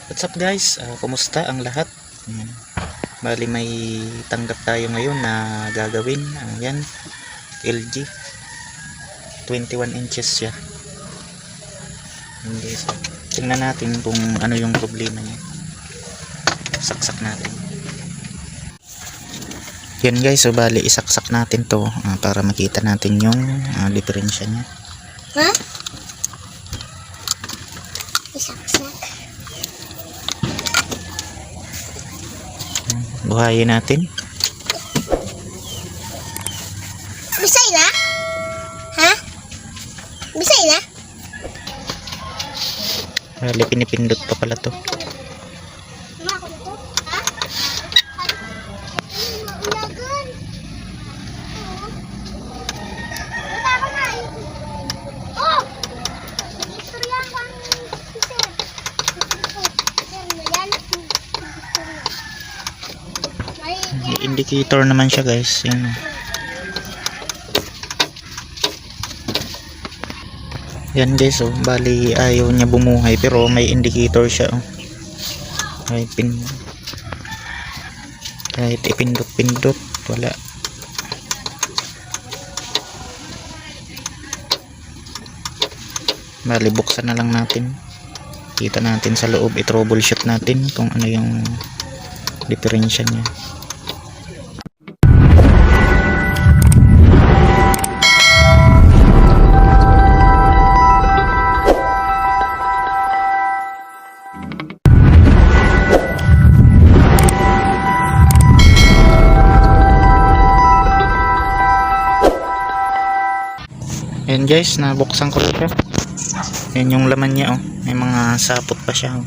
What's up guys? Kumusta ang lahat? Ayan. Bali may tanggap tayo ngayon na gagawin. Ayan, LG 21 inches siya. Hindi, so, tingnan natin kung ano yung problema niya. Saksak natin. Yan guys, so bali isaksak natin to para makita natin yung diferensya niya. Ha? Isaksak. Buhayin natin. Bisay na? Ha? Bisay na? Bali pinipindot pa pala to. Indicator naman siya guys. Yan. Yan guys, oh, bali ayaw niya bumuhay pero may indicator siya, oh. Kahit ipindot-pindot wala. Bali buksan na lang natin. Kita natin sa loob, i-troubleshoot natin kung ano yung diferensya niya. Ayan guys, nabuksan ko siya. Ayan yung laman niya, oh. May mga sapot pa siya, oh.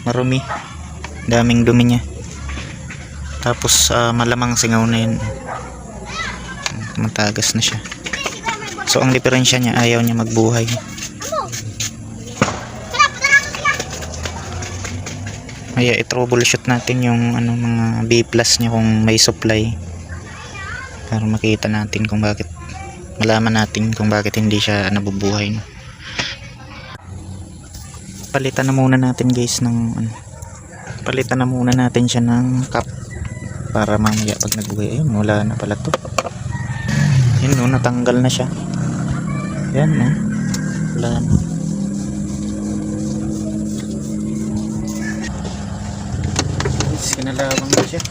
Marumi. Daming dumi niya. Tapos malamang singaw na yun. Matagas na siya. So ang diferensya niya, ayaw niya magbuhay. Kaya i-troubleshoot natin yung mga B+ niya kung may supply. Para makita natin kung bakit, malaman natin kung bakit hindi siya nabubuhay. Palitan na muna natin guys ng palitan na muna natin siya ng cap para mamaya pag nagbuhay. Ayun, wala na pala to. Yun, no, natanggal na siya. Yan, no, wala na. Guys, kinalawang na siya.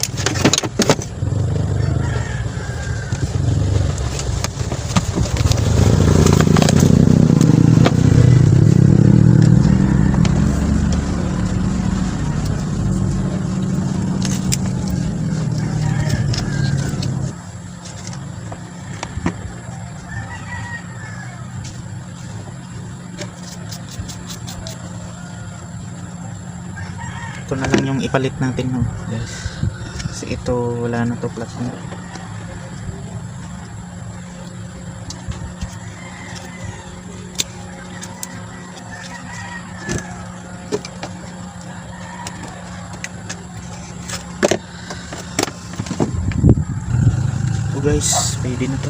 Ito na lang yung ipalit natin, no, guys. Kasi ito wala na to, plus na. Ito guys, pwede na to.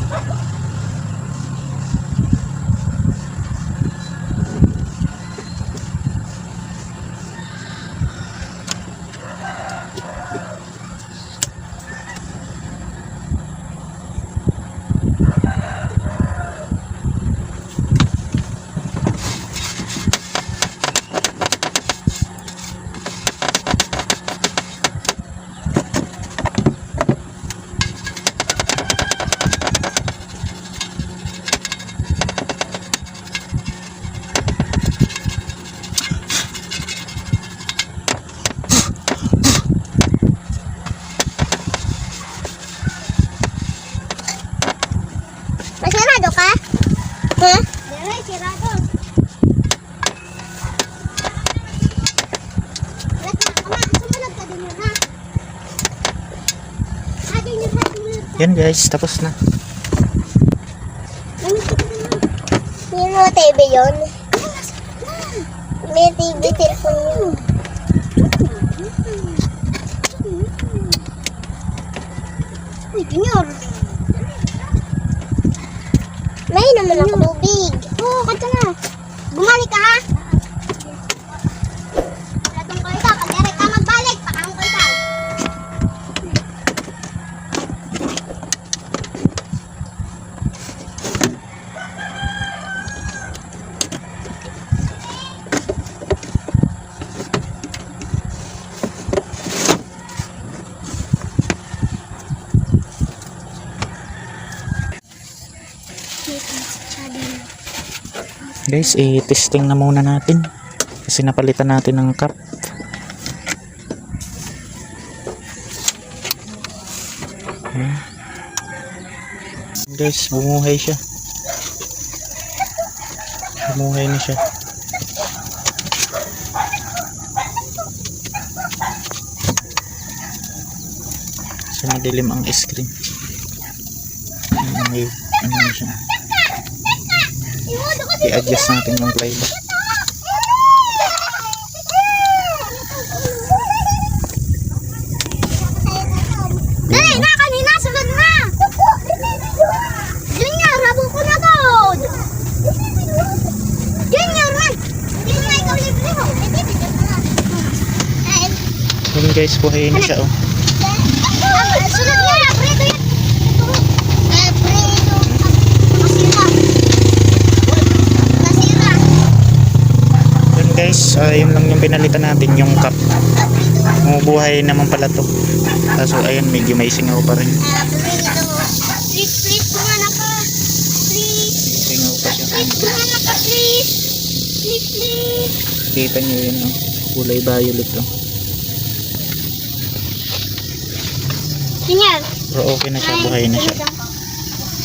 Masarado ka? Ha? Dere, sirado. Sumunod ka din yun, ha? Yan guys, tapos na. Yung mga TV yun. May TV telephone yun. Uy, Junior. May naman ako tubig. Oo, kanta na. Bumalik ka, ha? Latong kayo. Guys, i-testing na muna natin. Kasi napalitan natin ng cup. Ayan. Guys, bumuhay siya. Bumuhay na siya. So, madilim ang screen. May ano na siya. I-adjust natin yung playback. Dali na, kanina, sunod na! Junior, habang ko na to! Junior, man! Hindi na ikaw libre mo. Yun guys, buhay na siya oh. Sunod nga, preto yan! Preto! Masira! Masira! Yun guys, yun lang yung pinalitan natin, yung cup. Bumubuhay naman pala to. Kaso ayun, medyo may singaw pa rin. Please, kumana ka. Please. Singaw pa siya. Please, kumana ka, please. Please. Kita nyo yun, no? Kulay violet to. Junior. Pero okay na siya, buhay na siya.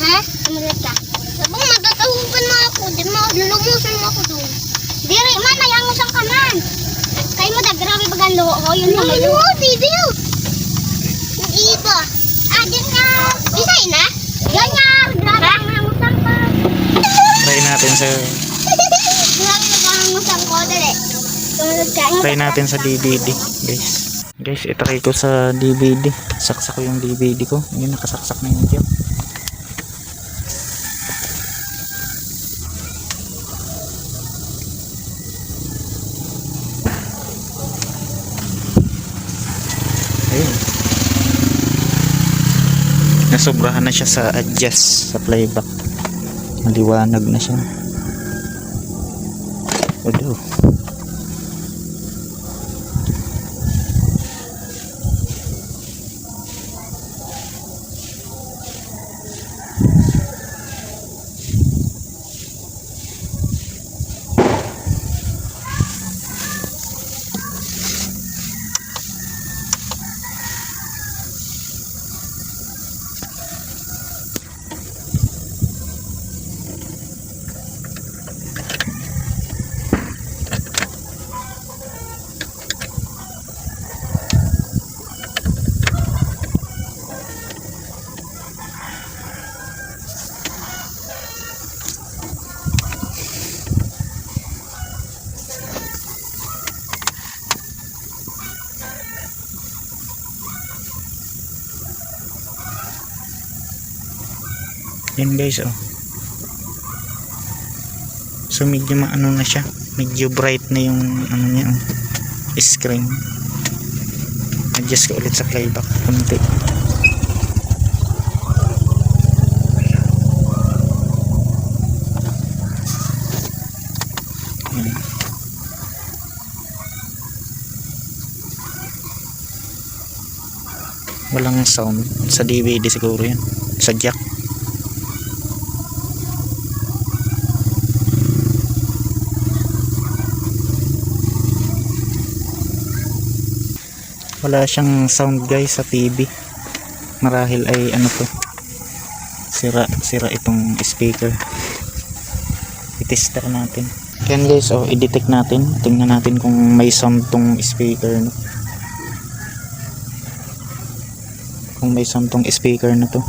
Ha? Amulat ka. Sabang magtatahugan mo ako. Di mo, lulumusan mo ako doon. Diri man, nayangusan ka man. Kaya mo da, grabe bagang loo ko. Yun na, may loo. Baby, nag-iiba. Din nga. Bisay na? Ganyan. Grabe ang nangusan ka. Try natin sa Grabe nagangusan ko. Dali. Tumunod ka. try natin sa DVD, guys. Guys, itry ko sa DVD. Saksak ko yung DVD ko. Yun, nakasaksak na yun dyan. Ayun. Nasobrahan na siya sa adjust sa playback. Maliwanag na siya. Odo. Yan guys, oh. So medyo maano na siya, medyo bright na yung ano niya, oh, screen. Adjust ko ulit sa playback konti. Yan. Walang sound sa DVD siguro yan, sa jack. Wala siyang sound guys sa TV. Marahil ay ano to, sira itong speaker. I-test natin. Yan guys, oh, i-detect natin. Tingnan natin kung may sound tong speaker, no? Kung may sound tong speaker na to.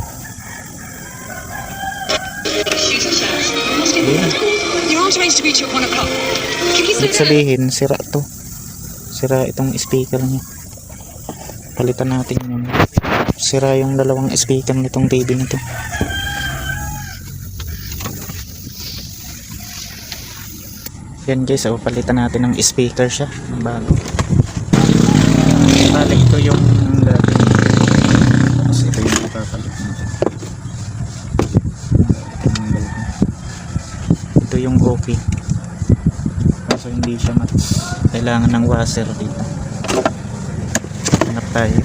Ibig sabihin, sira to. Sira itong speaker niya. Palitan natin yun. Sira yung dalawang speaker nitong TV nito. Yan guys, oh, palitan natin ng speaker siya ng bago. Bali ito yung dati. Kasi ito yung ipapalit natin. Ito yung okay. Kaso hindi siya kailangan ng washer dito. Hanap tayo.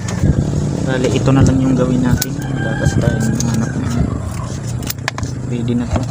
Bali ito na lang yung gawin natin. Tapos tayo hanap na. Ready na to.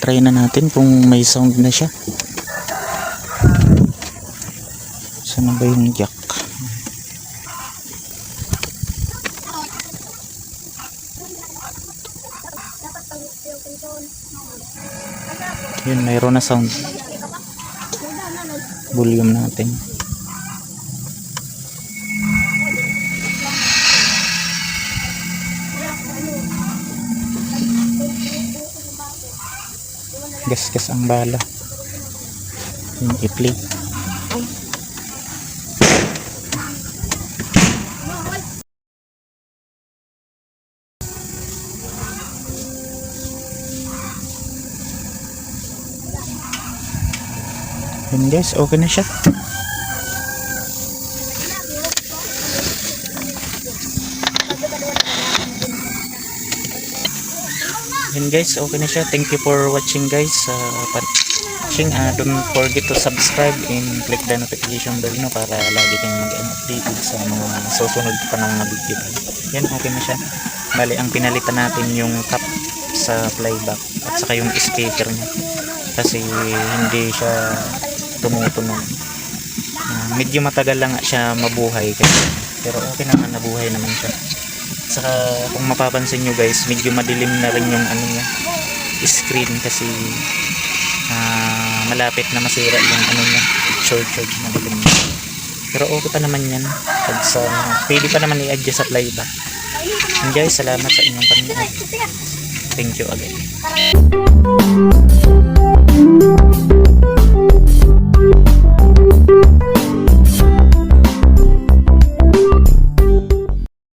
Try na natin kung may sound na siya. Saan na ba yung jack? Yun, mayroon na sound. Volume natin. Gasgas ang bala. Yung i-play. Yun guys, okay na siya. Yun guys, okay na siya. Thank you for watching guys. Don't forget to subscribe and click the notification bell no, para lagi kayong mag-updated sa mga susunod pa ng mga video. Yan, okay na siya. Bali, ang pinalitan natin yung cap sa playback at saka yung speaker niya. Kasi hindi siya tumutunog. Medyo matagal lang siya mabuhay kasi, pero okay naman, nabuhay naman siya. Saka kung mapapansin nyo guys, medyo madilim na rin yung ano niya, screen kasi malapit na masira yung ano niya, short madilim na. Pero okay pa naman yan. Pwede pa naman i-adjust sa playback. And guys, salamat sa inyong panonood. Thank you again.